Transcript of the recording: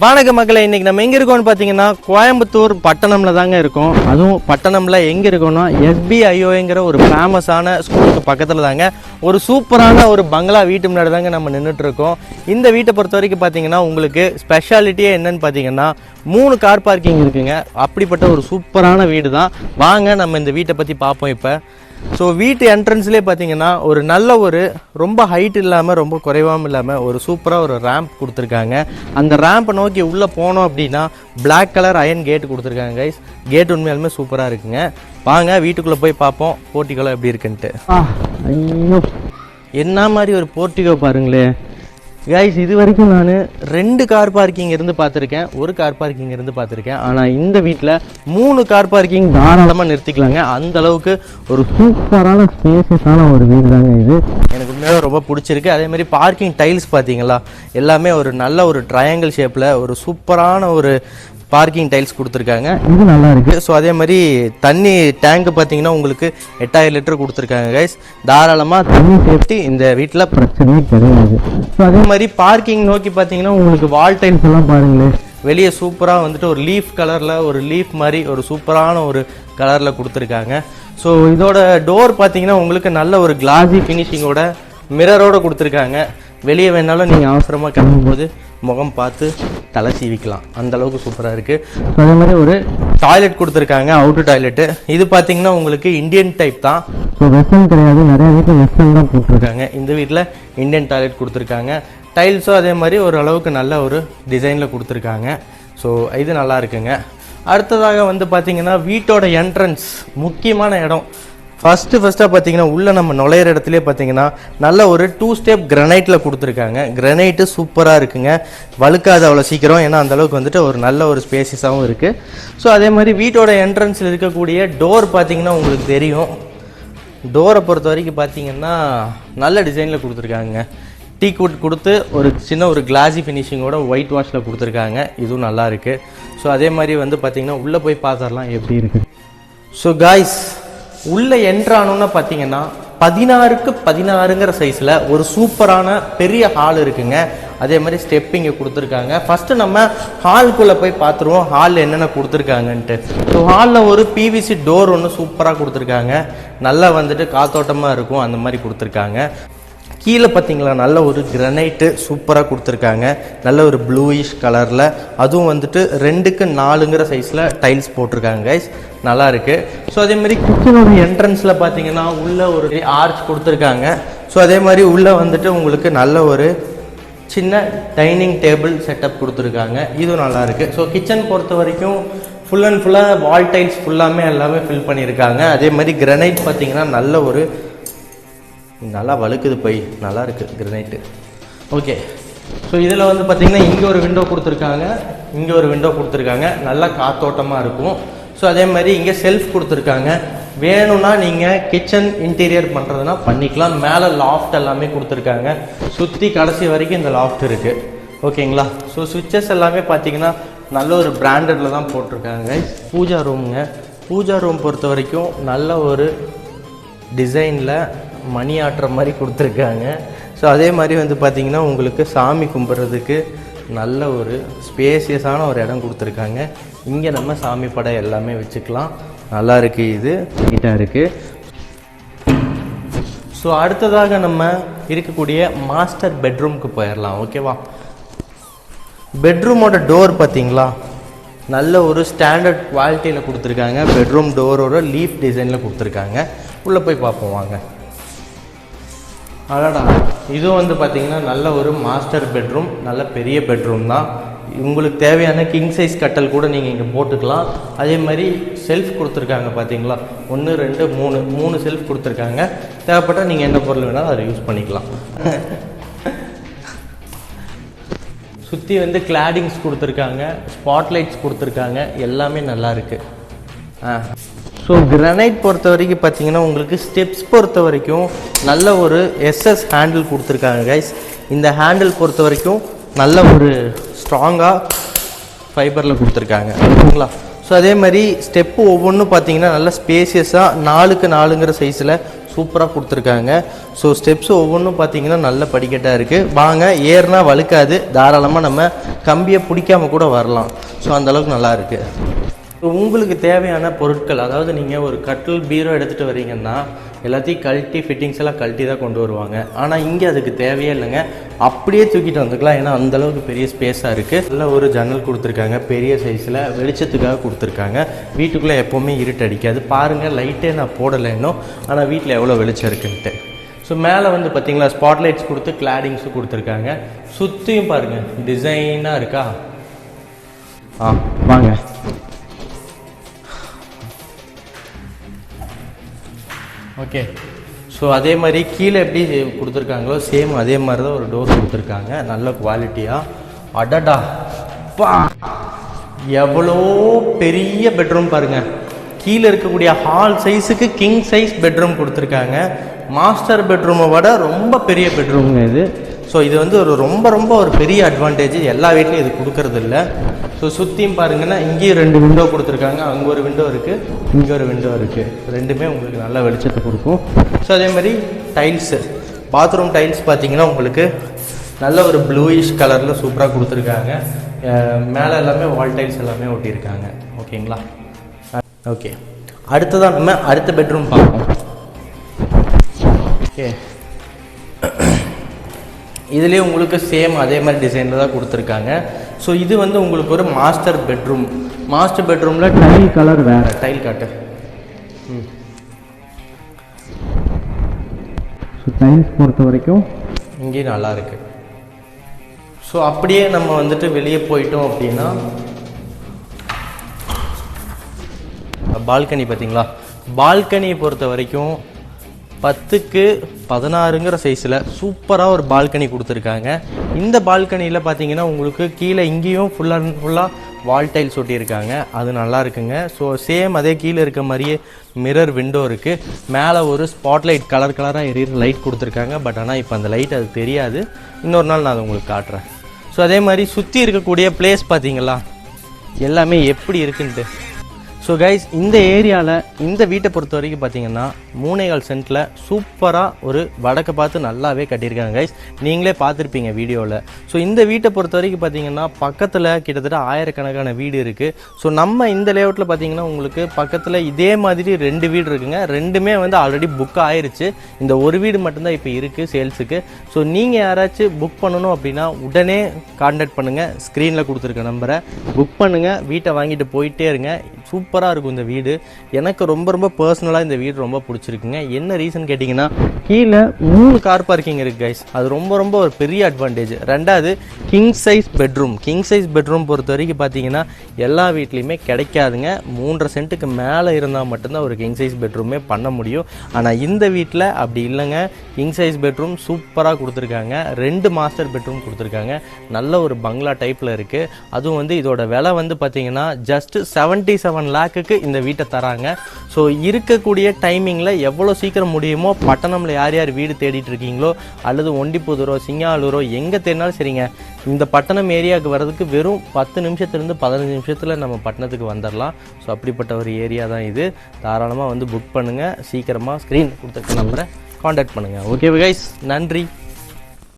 வணக்க மக்களே, இன்னைக்கு நம்ம எங்கே இருக்கோம்னு பார்த்தீங்கன்னா கோயம்புத்தூர் பட்டணம்ல தாங்க இருக்கோம். அதுவும் பட்டணம்ல எங்கே இருக்கோம்னா SBIOங்கிற ஒரு ஃபேமஸான ஸ்கூலுக்கு பக்கத்தில் தாங்க ஒரு சூப்பரான ஒரு பங்களா வீட்டு முன்னாடி தாங்க நம்ம நின்றுட்டு இருக்கோம். இந்த வீட்டை பொறுத்த வரைக்கும் பார்த்தீங்கன்னா உங்களுக்கு ஸ்பெஷாலிட்டியே என்னன்னு பார்த்தீங்கன்னா 3 கார் பார்க்கிங் இருக்குங்க. அப்படிப்பட்ட ஒரு சூப்பரான வீடு தான். வாங்க நம்ம இந்த வீட்டை பற்றி பார்ப்போம். இப்போ ஸோ வீட்டு என்ட்ரன்ஸ்லேயே பார்த்தீங்கன்னா ஒரு நல்ல ஒரு ரொம்ப ஹைட் இல்லாமல் ரொம்ப குறைவாகவும் இல்லாமல் ஒரு சூப்பராக ஒரு ரேம்ப் கொடுத்துருக்காங்க. அந்த ரேம்பை நோக்கி உள்ளே போனோம் அப்படின்னா பிளாக் கலர் அயன் கேட் கொடுத்துருக்காங்க கைஸ். கேட் உண்மையாலுமே சூப்பராக இருக்குங்க. வாங்க வீட்டுக்குள்ளே போய் பார்ப்போம் போர்ட்டிகோ எப்படி இருக்குன்ட்டு. ஐயோ, என்ன மாதிரி ஒரு போர்ட்டிகோ பாருங்களே கைஸ். இது வரைக்கும் நான் 2 கார் பார்க்கிங் இருந்து பார்த்துருக்கேன், 1 கார் பார்க்கிங் இருந்து பார்த்துருக்கேன். ஆனால் இந்த வீட்டில் 3 கார் பார்க்கிங் தாராளமாக நிறுத்திக்கலாங்க. அந்த அளவுக்கு ஒரு சூப்பரான ஸ்பேசஸான ஒரு வீடு தாங்க இது. எனக்கு உண்மையாக ரொம்ப பிடிச்சிருக்கு. அதே மாதிரி பார்க்கிங் டைல்ஸ் பார்த்தீங்களா, எல்லாமே ஒரு நல்ல ஒரு ட்ரையாங்கிள் ஷேப்பில் ஒரு சூப்பரான ஒரு பார்க்கிங் டைல்ஸ் கொடுத்துருக்காங்க. இது நல்லா இருக்குது. ஸோ அதே மாதிரி தண்ணி டேங்க் பார்த்தீங்கன்னா உங்களுக்கு 8000 லிட்டர் கொடுத்துருக்காங்க கைஸ். தாராளமாக தண்ணி சேஃப்டி இந்த வீட்டில் பிரச்சனையே கிடையாது. ஸோ அதே மாதிரி பார்க்கிங் நோக்கி பார்த்தீங்கன்னா உங்களுக்கு வால் டைல்ஸ் எல்லாம் பாருங்களேன், வெளியே சூப்பராக வந்துட்டு ஒரு லீஃப் கலரில் ஒரு லீஃப் மாதிரி ஒரு சூப்பரான ஒரு கலரில் கொடுத்துருக்காங்க. ஸோ இதோட டோர் பார்த்தீங்கன்னா உங்களுக்கு நல்ல ஒரு கிளாஸி ஃபினிஷிங்கோட மிரரோடு கொடுத்துருக்காங்க. வெளியே வேணாலும் நீங்கள் அவசரமாக கிளம்பும்போது முகம் பார்த்து தலை சீவிக்கலாம், அந்த அளவுக்கு சூப்பராக இருக்குது. அதே மாதிரி ஒரு டாய்லெட் கொடுத்துருக்காங்க, அவுட்டர் டாய்லெட்டு. இது பார்த்தீங்கன்னா உங்களுக்கு இந்தியன் டைப் தான். ஸோ வெஸ்டர்ன் கிடையாது, நிறைய வீட்டில் வெஸ்டர்ன் தான் போட்டிருக்காங்க. இந்த வீட்டில் இந்தியன் டாய்லெட் கொடுத்துருக்காங்க. டைல்ஸும் அதே மாதிரி ஒரு அளவுக்கு நல்ல ஒரு டிசைனில் கொடுத்துருக்காங்க. ஸோ இது நல்லா இருக்குங்க. அடுத்ததாக வந்து பார்த்தீங்கன்னா வீட்டோட என்ட்ரன்ஸ் முக்கியமான இடம். ஃபஸ்ட்டாக பார்த்தீங்கன்னா உள்ளே நம்ம நுழையிற இடத்துலேயே பார்த்தீங்கன்னா நல்ல ஒரு 2 ஸ்டெப் கிரனைட்டில் கொடுத்துருக்காங்க. கிரனைட்டு சூப்பராக இருக்குங்க, வழுக்காது அவ்வளோ சீக்கிரம். ஏன்னா அந்தளவுக்கு வந்துட்டு ஒரு நல்ல ஒரு ஸ்பேசிஸாகவும் இருக்குது. ஸோ அதே மாதிரி வீட்டோட என்ட்ரன்ஸில் இருக்கக்கூடிய டோர் பார்த்தீங்கன்னா உங்களுக்கு தெரியும். டோரை பொறுத்த வரைக்கும் பார்த்தீங்கன்னா நல்ல டிசைனில் கொடுத்துருக்காங்க. டீக் வுட் கொடுத்து ஒரு சின்ன ஒரு கிளாஸி ஃபினிஷிங்கோட ஒயிட் வாஷில் கொடுத்துருக்காங்க. இதுவும் நல்லா இருக்குது. ஸோ அதே மாதிரி வந்து பார்த்தீங்கன்னா உள்ளே போய் பார்த்துடலாம் எப்படி இருக்குது. ஸோ காய்ஸ், உள்ளே என்ட்ரானோன்னு பார்த்தீங்கன்னா 16க்கு 16ங்கிற சைஸில் ஒரு சூப்பரான பெரிய ஹால் இருக்குங்க. அதே மாதிரி ஸ்டெப்பிங்க கொடுத்துருக்காங்க. ஃபஸ்ட்டு நம்ம ஹால்குள்ளே போய் பார்த்துருவோம் ஹாலில் என்னென்ன கொடுத்துருக்காங்கன்ட்டு. ஸோ ஹாலில் ஒரு PVC டோர் ஒன்று சூப்பராக கொடுத்துருக்காங்க. நல்லா வந்துட்டு காத்தோட்டமாக இருக்கும், அந்த மாதிரி கொடுத்துருக்காங்க. கீழே பார்த்தீங்களா நல்ல ஒரு கிரனைட்டு சூப்பராக கொடுத்துருக்காங்க, நல்ல ஒரு ப்ளூயிஷ் கலரில். அதுவும் வந்துட்டு 2க்கு 4ங்கிற சைஸில் டைல்ஸ் போட்டிருக்காங்க கைஸ், நல்லா இருக்குது. ஸோ அதே மாதிரி கிச்சனோட என்ட்ரன்ஸில் பார்த்தீங்கன்னா உள்ளே ஒரு ஆர்ச் கொடுத்துருக்காங்க. ஸோ அதே மாதிரி உள்ளே வந்துட்டு உங்களுக்கு நல்ல ஒரு சின்ன டைனிங் டேபிள் செட்டப் கொடுத்துருக்காங்க. இதுவும் நல்லா இருக்குது. ஸோ கிச்சன் பொறுத்த வரைக்கும் ஃபுல் அண்ட் ஃபுல்லாக வால் டைல்ஸ் ஃபுல்லாமே எல்லாமே ஃபில் பண்ணியிருக்காங்க. அதே மாதிரி கிரனைட் பார்த்தீங்கன்னா நல்ல ஒரு நல்லா வழுக்குது போய் நல்லா இருக்குது கிரனைட்டு. ஓகே, ஸோ இதில் வந்து பார்த்திங்கன்னா இங்கே ஒரு விண்டோ கொடுத்துருக்காங்க, இங்கே ஒரு விண்டோ கொடுத்துருக்காங்க, நல்லா காத்தோட்டமாக இருக்கும். ஸோ அதே மாதிரி இங்கே செல்ஃப் கொடுத்துருக்காங்க. வேணும்னா நீங்கள் கிச்சன் இன்டீரியர் பண்ணுறதுனா பண்ணிக்கலாம். மேலே லாஃப்ட் எல்லாமே கொடுத்துருக்காங்க. சுற்றி கடைசி வரைக்கும் இந்த லாஃப்ட் இருக்குது. ஓகேங்களா. ஸோ சுவிட்சஸ் எல்லாமே பார்த்தீங்கன்னா நல்ல ஒரு பிராண்டடில் தான் போட்டிருக்காங்க. பூஜா ரூமுங்க. பூஜா ரூம் பொறுத்த வரைக்கும் நல்ல ஒரு டிசைனில் மணி ஆட்டுற மாதிரி கொடுத்துருக்காங்க. ஸோ அதே மாதிரி வந்து பார்த்திங்கன்னா உங்களுக்கு சாமி கும்பிட்றதுக்கு நல்ல ஒரு ஸ்பேசியஸான ஒரு இடம் கொடுத்துருக்காங்க. இங்கே நம்ம சாமி படம் எல்லாமே வச்சுக்கலாம். நல்லா இருக்குது, இது நீட்டாக இருக்குது. ஸோ அடுத்ததாக நம்ம இருக்கக்கூடிய மாஸ்டர் பெட்ரூமுக்கு போயிடலாம். ஓகேவா. பெட்ரூமோட டோர் பார்த்தீங்களா நல்ல ஒரு ஸ்டாண்டர்ட் குவாலிட்டியில் கொடுத்துருக்காங்க. பெட்ரூம் டோரோட லீஃப் டிசைனில் கொடுத்துருக்காங்க. உள்ளே போய் பார்ப்போம் வாங்க. அடடா, இதுவும் வந்து பார்த்திங்கன்னா நல்ல ஒரு மாஸ்டர் பெட்ரூம், நல்ல பெரிய பெட்ரூம் தான். உங்களுக்கு தேவையான கிங் சைஸ் கட்டல் கூட நீங்கள் இங்கே போட்டுக்கலாம். அதே மாதிரி செல்ஃப் கொடுத்துருக்காங்க பார்த்தீங்களா, 1 2 3 செல்ஃப் கொடுத்துருக்காங்க. தேவைப்பட்டால் நீங்கள் என்ன பொருள் வேணாலும் அதை யூஸ் பண்ணிக்கலாம். சுற்றி வந்து கிளாடிங்ஸ் கொடுத்துருக்காங்க, ஸ்பாட்லைட்ஸ் கொடுத்துருக்காங்க, எல்லாமே நல்லா இருக்குது. ஸோ கிரனைட் பொறுத்த வரைக்கும் பார்த்தீங்கன்னா உங்களுக்கு ஸ்டெப்ஸ் பொறுத்த வரைக்கும் நல்ல ஒரு SS ஹேண்டில் கொடுத்துருக்காங்க கைஸ். இந்த ஹேண்டில் பொறுத்த வரைக்கும் நல்ல ஒரு ஸ்ட்ராங்காக ஃபைபரில் கொடுத்துருக்காங்க. ஓகேங்களா. ஸோ அதே மாதிரி ஸ்டெப்பு ஒவ்வொன்றும் பார்த்தீங்கன்னா நல்ல ஸ்பேசியஸாக 4க்கு 4ங்கிற சைஸில் சூப்பராக கொடுத்துருக்காங்க. ஸோ ஸ்டெப்ஸ் ஒவ்வொன்றும் பார்த்தீங்கன்னா நல்ல படிக்கட்டாக இருக்குது. வாங்க, ஏறுனா வழுக்காது, தாராளமாக நம்ம கம்பியை பிடிக்காமல் கூட வரலாம். ஸோ அந்தளவுக்கு நல்லா இருக்குது. உங்களுக்கு தேவையான பொருட்கள், அதாவது நீங்கள் ஒரு கட்டில் பீரோ எடுத்துகிட்டு வரீங்கன்னா எல்லாத்தையும் கழட்டி ஃபிட்டிங்ஸ் எல்லாம் கழட்டி தான் கொண்டு வருவாங்க. ஆனால் இங்கே அதுக்கு தேவையே இல்லைங்க, அப்படியே தூக்கிட்டு வந்துக்கலாம். ஏன்னா அந்தளவுக்கு பெரிய ஸ்பேஸாக இருக்குது. நல்ல ஒரு ஜன்னல் கொடுத்துருக்காங்க, பெரிய சைஸில் வெளிச்சத்துக்காக கொடுத்துருக்காங்க. வீட்டுக்குள்ளே எப்போவுமே இருட்டு அடிக்காது. பாருங்கள், லைட்டே நான் போடலை இன்னும், ஆனால் வீட்டில் எவ்வளோ வெளிச்சம் இருக்குன்ட்டு. ஸோ மேலே வந்து பார்த்திங்களா ஸ்பாட்லைட்ஸ் கொடுத்து கிளாடிங்ஸும் கொடுத்துருக்காங்க. சுற்றியும் பாருங்கள் டிசைனாக இருக்கா. வாங்க. ஓகே, ஸோ அதே மாதிரி கீழே எப்படி கொடுத்துருக்காங்களோ சேம் அதே மாதிரி தான் ஒரு டோர் கொடுத்துருக்காங்க, நல்ல குவாலிட்டியாக. அடடா பா, எவ்வளோ பெரிய பெட்ரூம் பாருங்கள். கீழே இருக்கக்கூடிய ஹால் சைஸுக்கு கிங் சைஸ் பெட்ரூம் கொடுத்துருக்காங்க. மாஸ்டர் பெட்ரூமை விட ரொம்ப பெரிய பெட்ரூம்ங்க இது. ஸோ இது வந்து ரொம்ப ஒரு பெரிய அட்வான்டேஜ், எல்லா வீட்லையும் இது கொடுக்கறது இல்லை. ஸோ சுற்றியும் பாருங்கன்னா இங்கேயும் 2 விண்டோ கொடுத்துருக்காங்க. அங்கே ஒரு விண்டோ இருக்குது, இங்கே ஒரு விண்டோ இருக்குது. ரெண்டுமே உங்களுக்கு நல்ல வெளிச்சத்தை கொடுக்கும். ஸோ அதே மாதிரி டைல்ஸு, பாத்ரூம் டைல்ஸ் பார்த்தீங்கன்னா உங்களுக்கு நல்ல ஒரு ப்ளூயிஷ் கலரில் சூப்பராக கொடுத்துருக்காங்க. மேலே எல்லாமே வால் டைல்ஸ் எல்லாமே ஒட்டியிருக்காங்க. ஓகேங்களா? ஓகே, அடுத்ததான் நம்ம அடுத்த பெட்ரூம் பார்ப்போம். ஓகே, இதுலேயே உங்களுக்கு சேம் அதே மாதிரி டிசைனில் தான் கொடுத்துருக்காங்க. ஸோ இது வந்து உங்களுக்கு ஒரு மாஸ்டர் பெட்ரூம். மாஸ்டர் பெட்ரூமில் டைல் கலர் வேறு. டைல் காட்டு. ஸோ டைல்ஸ் பொறுத்த வரைக்கும் இங்கேயும் நல்லாயிருக்கு. ஸோ அப்படியே நம்ம வந்துட்டு வெளியே போயிட்டோம் அப்படின்னா பால்கனி பார்த்தீங்களா. பால்கனியை பொறுத்த வரைக்கும் 10க்கு 16ங்கிற சைஸில் சூப்பராக ஒரு பால்கனி கொடுத்துருக்காங்க. இந்த பால்கனியில் பார்த்தீங்கன்னா உங்களுக்கு கீழே இங்கேயும் ஃபுல்லாக வால் டைல்ஸ் ஒட்டியிருக்காங்க, அது நல்லா இருக்குங்க. ஸோ சேம் அதே கீழே இருக்க மாதிரியே மிரர் விண்டோ இருக்குது. மேலே ஒரு ஸ்பாட்லைட் கலராக எரியிற லைட் கொடுத்துருக்காங்க. பட் ஆனால் இப்போ அந்த லைட் அது தெரியாது, இன்னொரு நாள் நான் அதை உங்களுக்கு காட்டுறேன். ஸோ அதே மாதிரி சுற்றி இருக்கக்கூடிய பிளேஸ் பார்த்தீங்களா எல்லாமே எப்படி இருக்குன்ட்டு. ஸோ கைஸ், இந்த ஏரியாவில் இந்த வீட்டை பொறுத்த வரைக்கும் பார்த்தீங்கன்னா 3.25 சென்ட்டில் சூப்பராக ஒரு வடக்கை பார்த்து நல்லாவே கட்டியிருக்காங்க கைஸ். நீங்களே பார்த்துருப்பீங்க வீடியோவில். ஸோ இந்த வீட்டை பொறுத்த வரைக்கும் பார்த்தீங்கன்னா பக்கத்தில் கிட்டத்தட்ட 1000கணக்கான வீடு இருக்குது. ஸோ நம்ம இந்த லேஅவுட்டில் பார்த்தீங்கன்னா உங்களுக்கு பக்கத்தில் இதே மாதிரி 2 வீடு இருக்குங்க. ரெண்டுமே வந்து ஆல்ரெடி புக் ஆயிடுச்சு. இந்த ஒரு வீடு மட்டும்தான் இப்போ இருக்குது சேல்ஸுக்கு. ஸோ நீங்கள் யாராச்சும் புக் பண்ணணும் அப்படின்னா உடனே கான்டாக்ட் பண்ணுங்கள். ஸ்க்ரீனில் கொடுத்துருக்க நம்பரை புக் பண்ணுங்கள், வீட்டை வாங்கிட்டு போயிட்டே இருங்க. சூப்பராக இருக்கும் இந்த வீடு. எனக்கு ரொம்ப பர்சனலாக இந்த வீடு ரொம்ப பிடிச்சிருக்குங்க. என்ன ரீசன் கேட்டிங்கன்னா கீழே 3 கார் பார்க்கிங் இருக்குது கைஸ். அது ரொம்ப ஒரு பெரிய அட்வான்டேஜ். ரெண்டாவது king size bedroom. King size bedroom பொறுத்த வரைக்கும் பார்த்தீங்கன்னா எல்லா வீட்லேயுமே கிடைக்காதுங்க. 3.5 சென்ட்டுக்கு மேலே இருந்தால் மட்டும்தான் ஒரு கிங் சைஸ் பெட்ரூமே பண்ண முடியும். ஆனால் இந்த வீட்டில் அப்படி இல்லைங்க. கிங் சைஸ் பெட்ரூம் சூப்பராக கொடுத்துருக்காங்க. 2 மாஸ்டர் பெட்ரூம் கொடுத்துருக்காங்க. நல்ல ஒரு பங்களா டைப்பில் இருக்குது. அதுவும் வந்து இதோட விலை வந்து பார்த்தீங்கன்னா ஜஸ்ட் 77 லேக்குக்கு இந்த வீட்டை தராங்க. ஸோ இருக்கக்கூடிய டைமிங்கில் எவ்வளோ சீக்கிரம் முடியுமோ பட்டணமில் யார் வீடு தேடிட்டு இருக்கீங்களோ அல்லது ஒண்டிப்புதூரோ சிங்காலூரோ எங்கே தேடினாலும் சரிங்க, இந்த பட்டணம் ஏரியாவுக்கு வர்றதுக்கு வெறும் 10 நிமிஷத்துலேருந்து 15 நிமிஷத்தில் நம்ம பட்டணத்துக்கு வந்துடலாம். ஸோ அப்படிப்பட்ட ஒரு ஏரியா தான் இது. தாராளமாக வந்து புக் பண்ணுங்கள். சீக்கிரமாக ஸ்க்ரீன் கொடுத்துருக்க நம்பரை காண்டாக்ட் பண்ணுங்கள். ஓகே கைஸ், நன்றி.